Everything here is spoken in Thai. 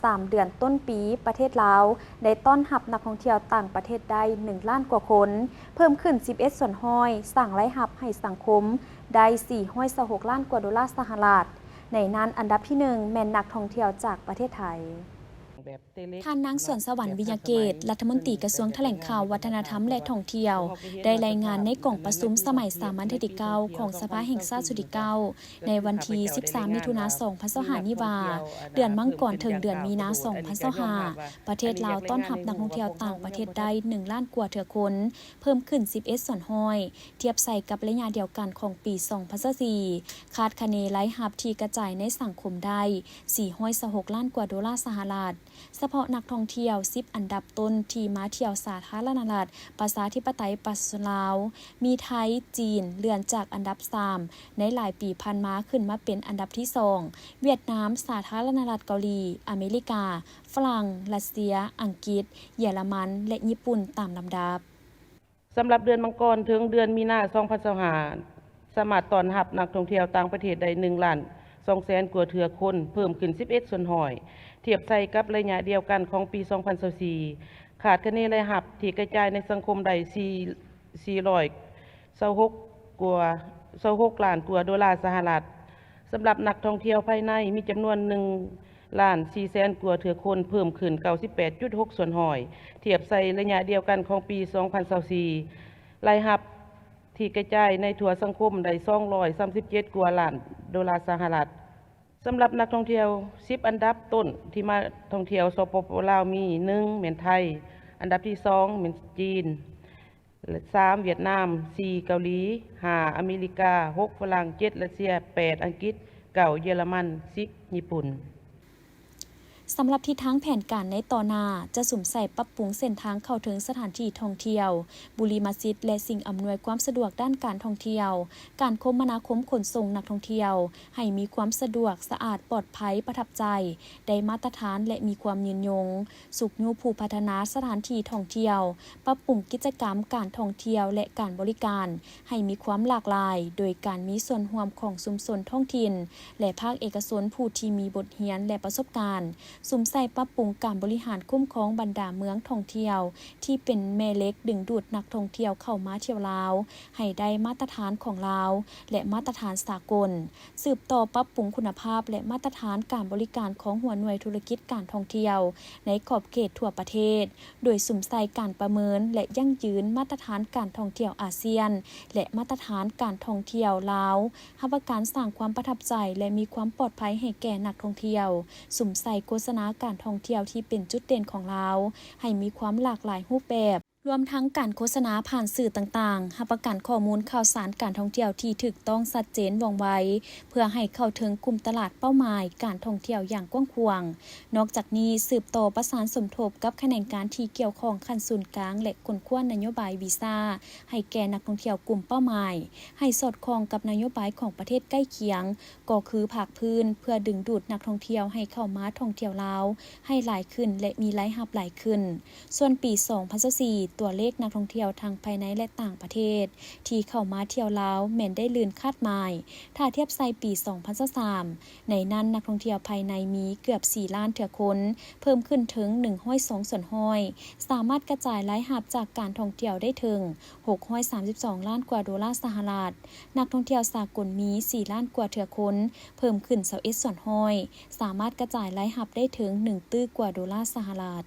3 เดือนต้นปีประเทศลาวได้ต้อนรับนักท่องเที่ยวต่างประเทศได้1 ล้านกว่าคนเพิ่มขึ้น11ส่วนห้อยสร้างรายรับให้สังคมได้426 ล้านกว่าดอลลาร์สหรัฐในนั้นอันดับที่1แม่นนักท่องเที่ยวจากประเทศไทยท่านนางสวนสวรรค์วิญญาเกตรัฐมนตรีกระทรวงแถลงข่าววัฒนธรรมและท่องเที่ยวได้รายงานในกล่องประชุมสมัยสามัญที่9ของสภาแห่งชาติสุดที่9ในวันที่13 มิถุนายน 2025 นี้ว่าเดือนมังกรถึงเดือนมีนาคม 2025 ประเทศลาวต้อนรับนักท่องเที่ยวต่างประเทศได้1 ล้านกว่าเถื่อคนเพิ่มขึ้น11ส่วนห้อยเทียบใส่กับระยะเดียวกันของปี 2024 คาดคะเนรายรับที่กระจายในสังคมได้426 ล้านกว่าดอลลาร์สหรัฐเฉพาะนักท่องเที่ยว10อันดับต้นที่มาเที่ยวสาธารณรัฐประชาธิปไตยประชาชนลาวมีไทยจีนเลื่อนจากอันดับ3ในหลายปีผ่านมาขึ้นมาเป็นอันดับที่2เวียดนามสาธารณรัฐเกาหลีอเมริกาฝรั่งรัสเซียอังกฤษเยอรมันและญี่ปุ่นตามลำดับสำหรับเดือนมังกรถึงเดือนมีนาคม 2025 สามารถต้อนรับนักท่องเที่ยวต่างประเทศได้1 ล้าน 2 แสนกว่าเถื่อคนเพิ่มขึ้น11ส่วนห้อยเทียบใส่กับระยะเดียวกันของปี 2024 ขาดคะเนรายรับที่กระจายในสังคมได้426 ล้านกว่าดอลลาร์สหรัฐสำหรับนักท่องเที่ยวภายในมีจำนวน1 ล้าน 4 แสนกว่าเถื่อคนเพิ่มขึ้น 98.6 ส่วนห้อยเทียบใส่ระยะเดียวกันของปี 2024 รายรับที่กระจายในทั่วสังคมได้237 กว่าล้านดอลลาร์สหรัฐสำหรับนักท่องเที่ยว10อันดับต้นที่มาท่องเที่ยวสปป.ลาวมี1แม่นไทยอันดับที่2แม่นจีน3เวียดนาม4เกาหลี5อเมริกา6ฝรั่ง7รัสเซีย8อังกฤษ9เยอรมัน10ญี่ปุ่นสำหรับทิศทางแผนการในต่อหน้าจะสุ่มใส่ปรับปรุงเส้นทางเข้าถึงสถานที่ท่องเที่ยวบุรีมัสยิดและสิ่งอำนวยความสะดวกด้านการท่องเที่ยวการคมนาคมขนส่งนักท่องเที่ยวให้มีความสะดวกสะอาดปลอดภัยประทับใจได้มาตรฐานและมีความยืนยงสุขยูผู้พัฒนาสถานที่ท่องเที่ยวปรับปรุงกิจกรรมการท่องเที่ยวและการบริการให้มีความหลากหลายโดยการมีส่วนร่วมของชุมชนท้องถิ่นและภาคเอกชนผู้ที่มีบทเรียนและประสบการณ์สุ่มใส่ปรับปรุงการบริหารคุ้มครองบรรดาเมืองท่องเที่ยวที่เป็นแม่เหล็กดึงดูดนักท่องเที่ยวเข้ามาเที่ยวลาวให้ได้มาตรฐานของลาวและมาตรฐานสากลสืบต่อปรับปรุงคุณภาพและมาตรฐานการบริการของหัวหน่วยธุรกิจการท่องเที่ยวในขอบเขตทั่วประเทศโดยสุ่มใส่การประเมินและยั่งยืนมาตรฐานการท่องเที่ยวอาเซียนและมาตรฐานการท่องเที่ยวลาวให้การสร้างความประทับใจและมีความปลอดภัยให้แก่นักท่องเที่ยวสุ่มใส่โฆษณาการท่องเที่ยวที่เป็นจุดเด่นของลาวให้มีความหลากหลายรูปแบบรวมทั้งการโฆษณาผ่านสื่อต่างๆให้ประกันข้อมูลข่าวสารการท่องเที่ยวที่ถูกต้องชัดเจนว่องไวเพื่อให้เข้าถึงกลุ่มตลาดเป้าหมายการท่องเที่ยวอย่างกว้างขวางนอกจากนี้สืบต่อประสานสมทบกับแขนงการที่เกี่ยวข้องขั้นศูนย์กลางและคนคว้นนโยบายวีซ่าให้แก่นักท่องเที่ยวกลุ่มเป้าหมายให้สอดคล้องกับนโยบายของประเทศใกล้เคียงก็คือภาคพื้นเพื่อดึงดูดนักท่องเที่ยวให้เข้ามาท่องเที่ยวลาวให้หลายขึ้นและมีรายรับหลายขึ้นส่วนปี 2024ตัวเลขนักท่องเที่ยวทางภายในและต่างประเทศที่เข้ามาเที่ยวลาวแม้นได้ลื่นคาดหมายถ้าเทียบใส่ปี 2023 ในนั้นนักท่องเที่ยวภายในมีเกือบ 4 ล้านเถื่อคนเพิ่มขึ้นถึง102ส่วนห้อยสามารถกระจายรายรับจากการท่องเที่ยวได้ถึง632ล้านกว่าดอลลาร์สหรัฐนักท่องเที่ยวสากลมี4ล้านกว่าเถื่อคนเพิ่มขึ้น21ส่วนห้อยสามารถกระจายรายรับได้ถึง1 ตื้อกว่าดอลลาร์สหรัฐ